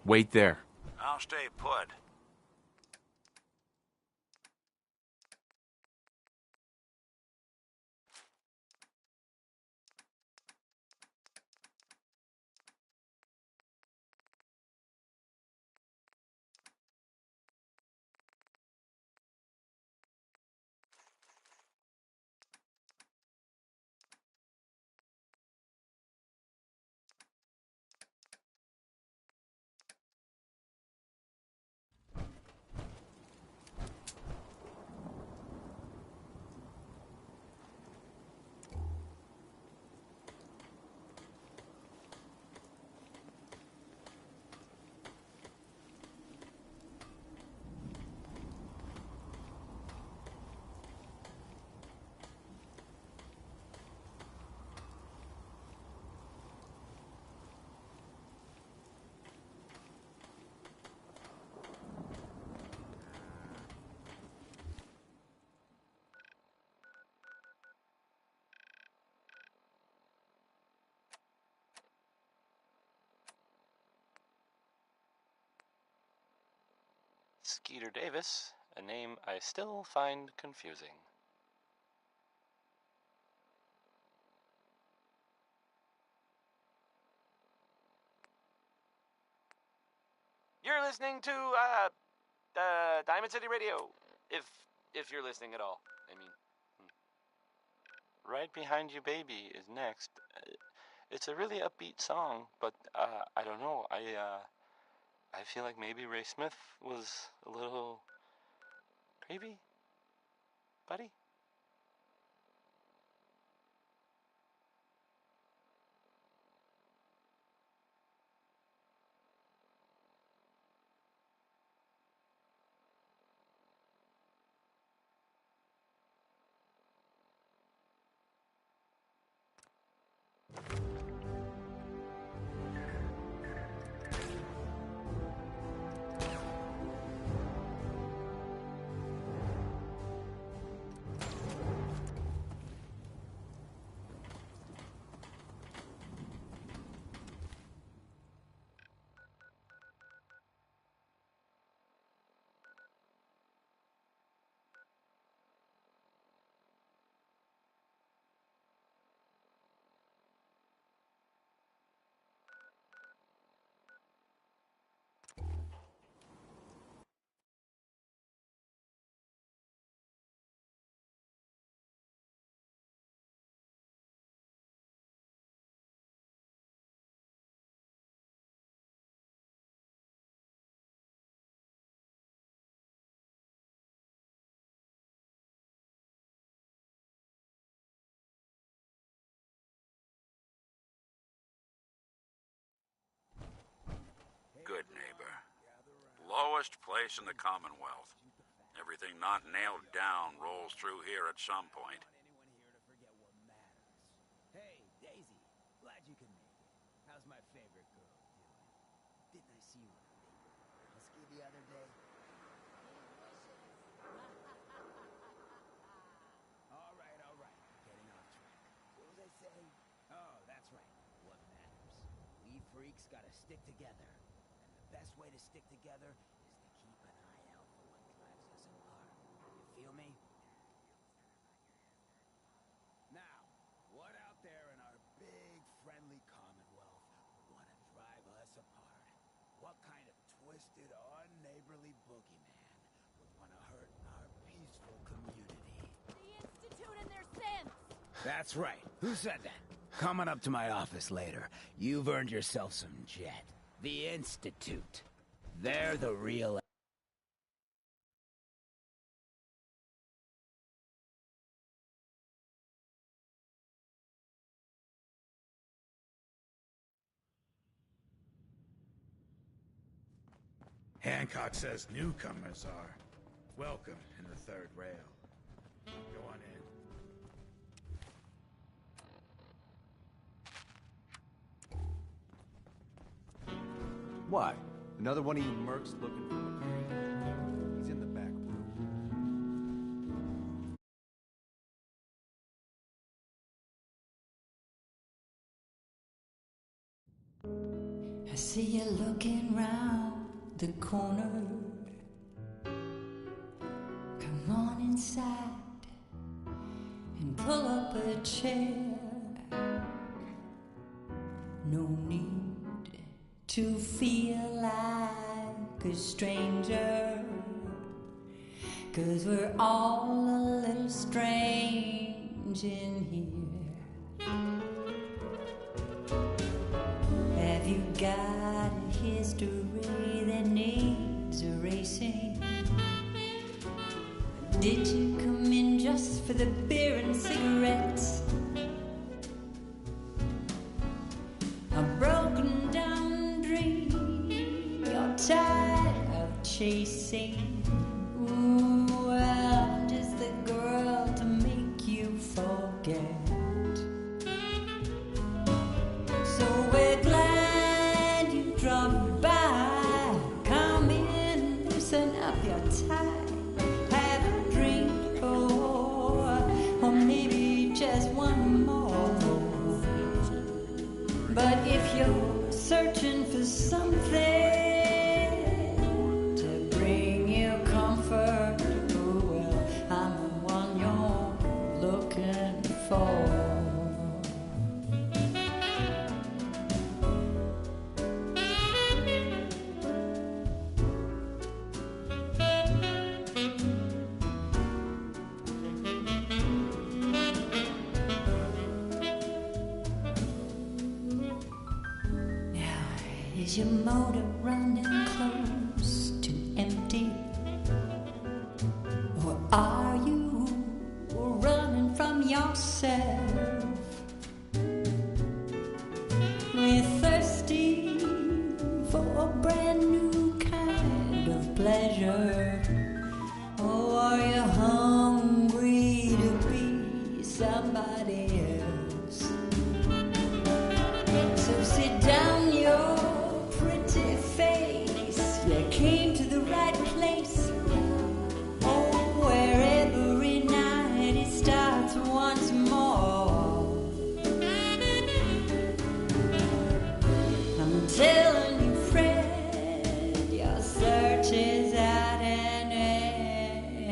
Wait there. I'll stay put. Skeeter Davis, a name I still find confusing. You're listening to Diamond City Radio, if you're listening at all. I mean, Right Behind You Baby is next. It's a really upbeat song, but I don't know. I feel like maybe Ray Smith was a little creepy, buddy. Good neighbor. Lowest place in the Commonwealth. Everything not nailed down rolls through here at some point. Hey, Daisy. Glad you can make it. How's my favorite girl doing? Didn't I see you on a husky the other day? All right. Getting off track. What was I saying? Oh, that's right. What matters? We freaks gotta stick together. And the best way to stick together is to keep an eye out for what drives us apart. You feel me? Now, what out there in our big, friendly Commonwealth would want to drive us apart? What kind of twisted, unneighborly boogeyman would want to hurt our peaceful community? The Institute and their sins! That's right. Who said that? Coming up to my office later. You've earned yourself some jet. The Institute. They're the real... Hancock says newcomers are welcome in the third rail. Go on in. Why? Another one of you mercs looking for McCain? He's in the back room. I see you looking round the corner. Come on inside and pull up a chair. No need to feel like a stranger, 'cause we're all a little strange in here. Have you got a history that needs erasing? Did you come in just for the beer and cigarettes? A broken down dream you're tired of chasing? Ooh, well, I'm just the girl to make you forget. So we're glad you dropped by. Come in, loosen up your tie, have a drink, or maybe just one more. But if you're searching for something to bring you comfort, oh well, I'm the one you're looking for. Is your motor running close to empty? Or are you running from yourself? We're thirsty for a brand new kind of pleasure. Or are you hungry to be somebody else? So sit down your pretty face. You came to the right place. Oh, where every night it starts once more. I'm telling you, Fred, your search is at an end.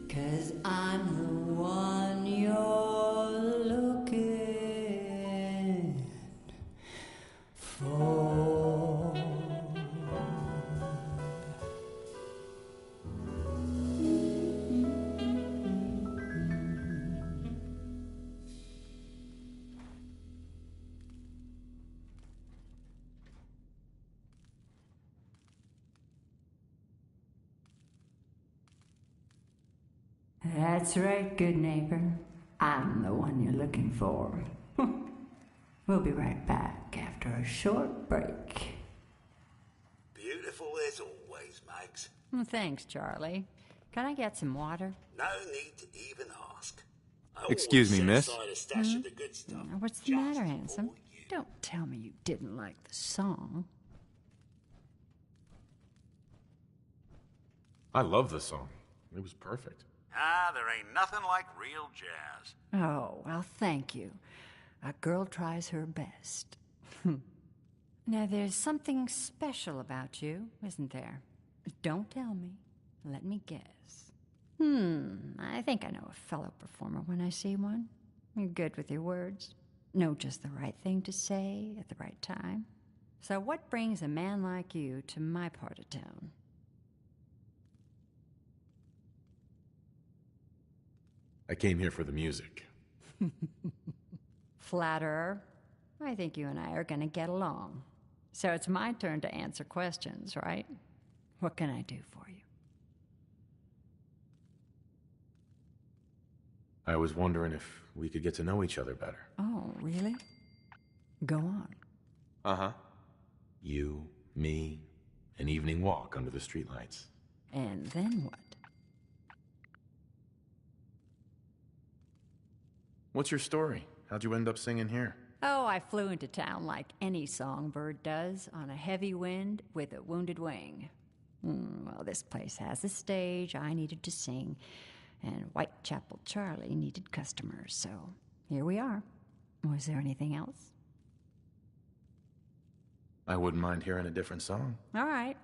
'Cause I'm the one you're looking for. That's right, good neighbor. I'm the one you're looking for. We'll be right back after a short break. Beautiful as always, Mags. Thanks, Charlie. Can I get some water? No need to even ask. Excuse me, miss? What's the matter, handsome? Don't tell me you didn't like the song. I love the song. It was perfect. There ain't nothing like real jazz. Oh, well, thank you. A girl tries her best. Now, there's something special about you, isn't there? Don't tell me. Let me guess. I think I know a fellow performer when I see one. You're good with your words. Know just the right thing to say at the right time. So what brings a man like you to my part of town? I came here for the music. Flatterer. I think you and I are going to get along. So it's my turn to answer questions, right? What can I do for you? I was wondering if we could get to know each other better. Oh, really? Go on. Uh-huh. You, me, an evening walk under the streetlights. And then what? What's your story? How'd you end up singing here? Oh, I flew into town like any songbird does, on a heavy wind with a wounded wing. Well, this place has a stage, I needed to sing, and Whitechapel Charlie needed customers, so here we are. Was there anything else? I wouldn't mind hearing a different song. All right,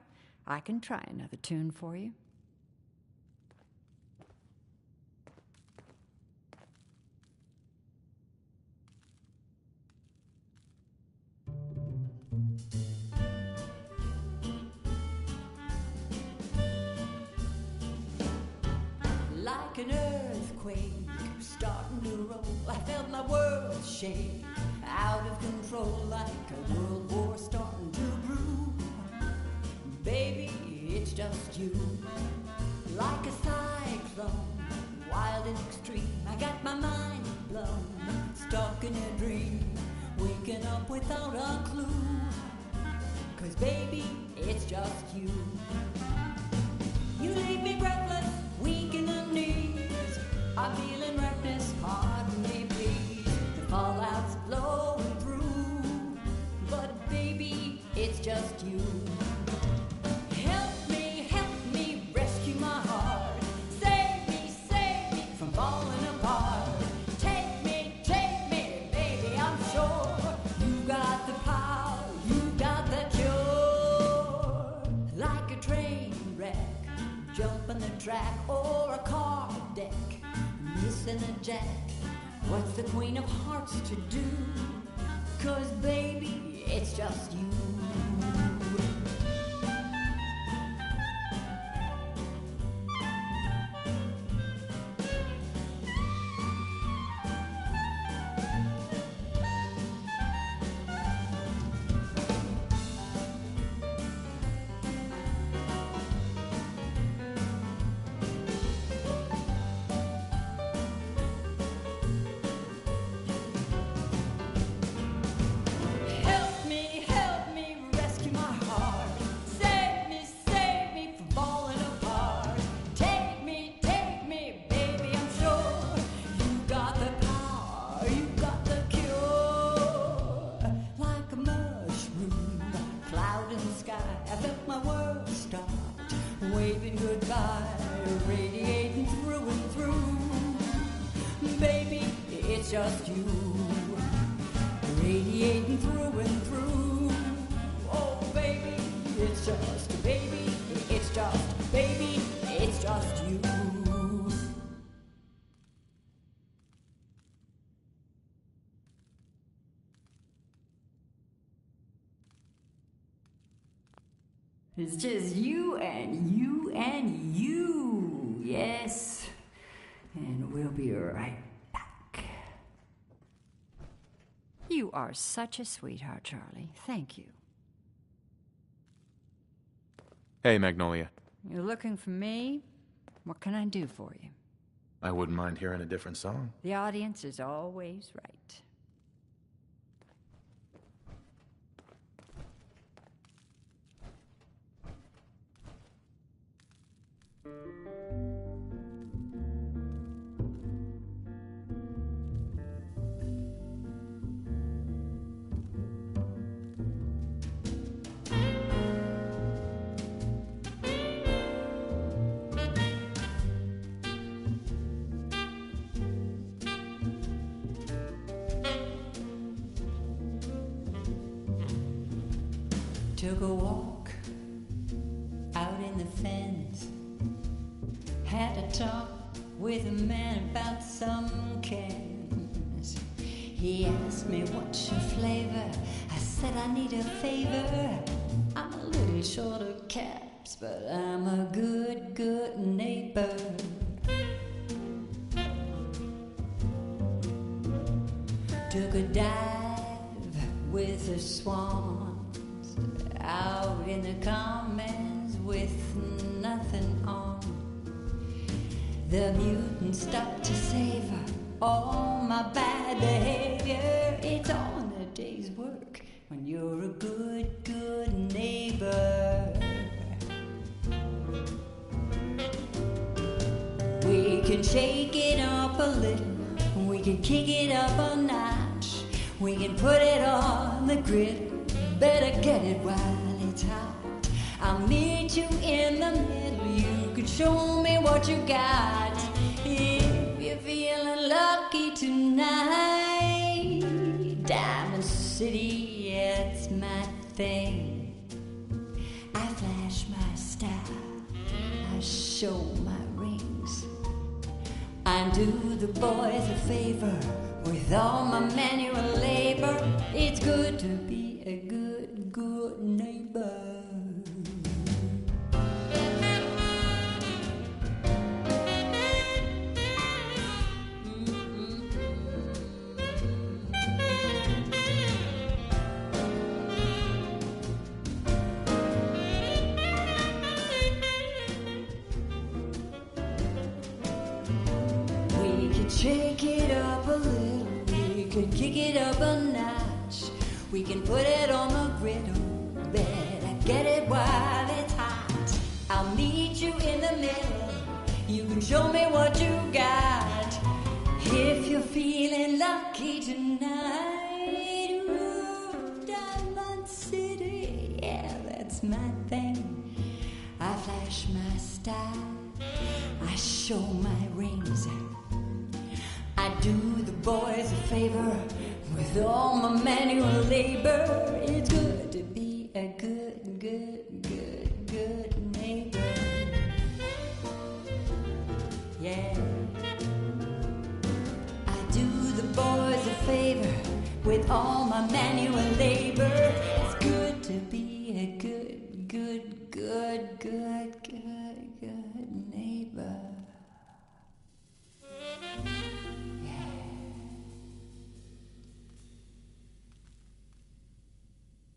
I can try another tune for you. Like an earthquake starting to roll, I felt my world shake, out of control, like a world war starting to brew. Baby, it's just you. Like a cyclone, wild and extreme, I got my mind blown, stuck in a dream, waking up without a clue. 'Cause baby, it's just you. You leave me breathless, weak in the knees. I'm feeling reckless, pardon me please. The fallout's blowing through, but baby, it's just you. Help me, rescue my heart. Save me from falling apart. Take me, baby, I'm sure you got the power, you got the cure. Like a train wreck, jumping the track, or a car deck, missing a jack. What's the Queen of Hearts to do? 'Cause baby, it's just you. baby, it's just you. Radiating through and through. Oh, baby, it's just, baby, it's just, baby, it's just you. It's just you and you and you. Yes. And we'll be right back. You are such a sweetheart, Charlie. Thank you. Hey, Magnolia. You're looking for me? What can I do for you? I wouldn't mind hearing a different song. The audience is always right. Took a walk out in the fens. Had a talk with a man about some cans. He asked me what's your flavor. I said I need a favor. I'm a little short of caps, but I'm a good, good neighbor. Took a dive with the swans out in the commons with nothing on. The mutant stopped to savor all my bad behavior. It's all in a day's work when you're a good, good neighbor. We can shake it up a little, we can kick it up a notch, we can put it on the grid. Better get it while it's hot. I'll meet you in the middle. You can show me what you got. If you're feeling lucky tonight, Diamond City, yeah, it's my thing. I flash my style, I show my rings. I do the boys a favor with all my manual labor. It's good to be a good, good neighbor. We can shake it up a little, we can kick it up a notch. We can put it on the griddle, better get it while it's hot. I'll meet you in the middle, you can show me what you got. If you're feeling lucky tonight, ooh, Diamond City, yeah, that's my thing. I flash my style, I show my rings. I do the boys a favor with all my manual labor. It's good to be a good, good, good, good neighbor. Yeah. I do the boys a favor with all my manual labor. It's good to be a good, good, good, good, good, good neighbor.